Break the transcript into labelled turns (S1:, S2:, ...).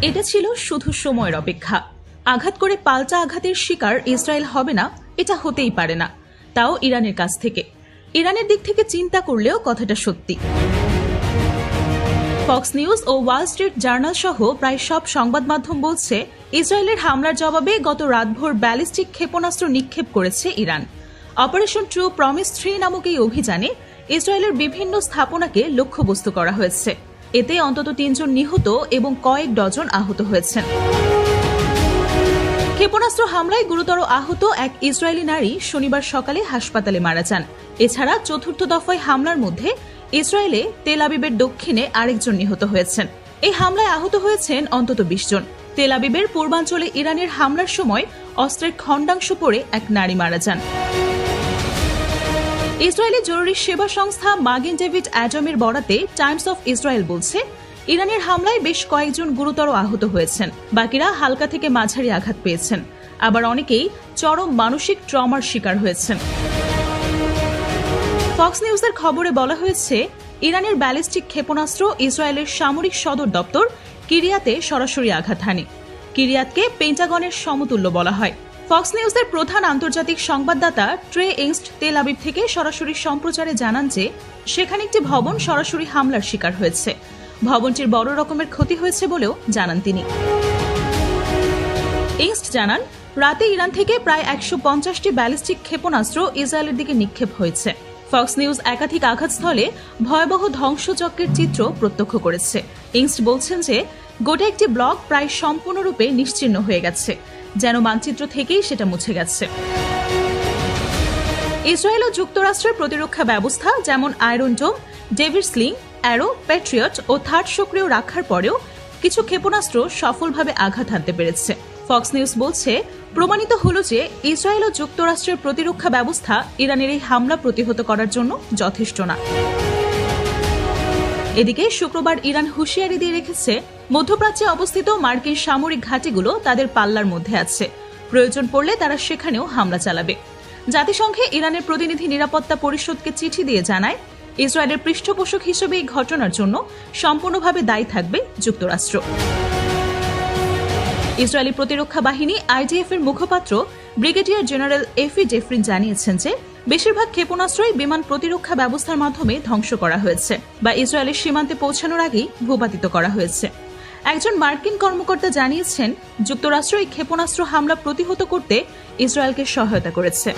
S1: এটা ছিল শুধু সময়ের অপেক্ষা। আঘাত করে পাল্টা আঘাতের শিকার ইসরায়েল হবে না, এটা হতেই পারে না, তাও ইরানের কাছ থেকে। ইরানের দিক থেকে চিন্তা করলেও কথাটা সত্যি। ফক্স নিউজ ও ওয়াল স্ট্রিট জার্নাল সহ প্রায় সব সংবাদ মাধ্যম বলছে, ইসরায়েলের হামলার জবাবে গত রাতভর ব্যালিস্টিক ক্ষেপণাস্ত্র নিক্ষেপ করেছে ইরান। অপারেশন ট্রু প্রমিস 3 নামক এই অভিযানে ইসরায়েলের বিভিন্ন স্থাপনাকে লক্ষ্যবস্তু করা হয়েছে। এতে অন্তত 3 জন নিহত এবং কয়েক ডজন আহত হয়েছেন। ক্ষেপণাস্ত্র হামলায় গুরুতর আহত এক ইসরায়েলি নারী শনিবার সকালে হাসপাতালে মারা যান। এছাড়া চতুর্থ দফায় হামলার মধ্যে ইসরায়েলে তেল আবিবের দক্ষিণে আরেকজন নিহত হয়েছেন। এই হামলায় আহত হয়েছেন অন্তত 20 জন। তেল আবিবের পূর্বাঞ্চলে ইরানের হামলার সময় অস্ত্রের খণ্ডাংশ পড়ে এক নারী মারা যান। ইসরায়েলি জরুরি সেবা সংস্থা মাগেন ডেভিড অ্যাডমের বরাতে টাইমস অফ ইসরায়েল বলছে, ইরানের হামলায় বেশ কয়েকজন গুরুতর আহত হয়েছেন, বাকিরা হালকা থেকে মাঝারি আঘাত পেয়েছেন, আবার অনেকেই চরম মানসিক ট্রমার শিকার হয়েছেন। ফক্স নিউজের খবরে বলা হয়েছে, ইরানের ব্যালিস্টিক ক্ষেপণাস্ত্র ইসরায়েলের সামরিক সদর দপ্তর কিরিয়াতে সরাসরি আঘাত হানে। কিরিয়াতকে পেন্টাগনের সমতুল্য বলা হয়। ফক্স নিউজের প্রধান আন্তর্জাতিক সংবাদদাতা ট্রে ইংস্ট তেল আবিব থেকে সরাসরি সম্প্রচারে জানান যে সেখানে একটি ভবন সরাসরি হামলার শিকার হয়েছে। ভবনটির বড় রকমের ক্ষতি হয়েছে বলেও জানান তিনি। ইংস্ট জানান, রাতে ইরান থেকে প্রায় 150টি ব্যালিস্টিক ক্ষেপণাস্ত্র ইসরায়েলের দিকে নিক্ষেপ হয়েছে। ফক্স নিউজ একাধিক আঘাতস্থলে ভয়াবহ ধ্বংসযজ্ঞের চিত্র প্রত্যক্ষ করেছে। ইংস্ট বলছেন যে গোটা একটি ব্লক প্রায় সম্পূর্ণরূপে নিশ্চিহ্ন হয়ে গেছে, যেন মানচিত্র থেকেই সেটা মুছে গেছে। ইসরায়েল ও যুক্তরাষ্ট্রের প্রতিরক্ষা ব্যবস্থা যেমন আয়রন ডোম, ডেভিড স্লিং, অ্যারো, প্যাট্রিয়ট ও থার্ড সক্রিয় রাখার পরেও কিছু ক্ষেপণাস্ত্র সফলভাবে আঘাত হানতে পেরেছে। ফক্স নিউজ বলছে, প্রমাণিত হল যে ইসরায়েল ও যুক্তরাষ্ট্রের প্রতিরক্ষা ব্যবস্থা ইরানের এই হামলা প্রতিহত করার জন্য যথেষ্ট না। এদিকে শুক্রবার ইরান হুঁশিয়ারি দিয়ে রেখেছে, মধ্যপ্রাচ্যে অবস্থিত মার্কিন সামরিক ঘাঁটিগুলো তাদের পাল্লার মধ্যে আছে, প্রয়োজন পড়লে তারা সেখানেও হামলা চালাবে। জাতিসংঘে ইরানের প্রতিনিধি নিরাপত্তা পরিষদকে চিঠি দিয়ে জানায়, ইসরায়েলের পৃষ্ঠপোষক হিসেবে এই ঘটনার জন্য সম্পূর্ণভাবে দায়ী থাকবে যুক্তরাষ্ট্র। ইসরায়েলি প্রতিরক্ষা বাহিনী আইডিএফ এর মুখপাত্র ব্রিগেডিয়ার জেনারেল এফি জেফরিন জানিয়েছেন যে বেশিরভাগ ক্ষেপণাস্ত্রই বিমান প্রতিরক্ষা ব্যবস্থার মাধ্যমে ধ্বংস করা হয়েছে বা ইসরায়েলের সীমান্তে পৌঁছানোর আগেই ভূপাতিত করা হয়েছে। একজন মার্কিন কর্মকর্তা জানিয়েছেন, যুক্তরাষ্ট্র এই ক্ষেপণাস্ত্র হামলা প্রতিহত করতে ইসরায়েলকে সহায়তা করেছে।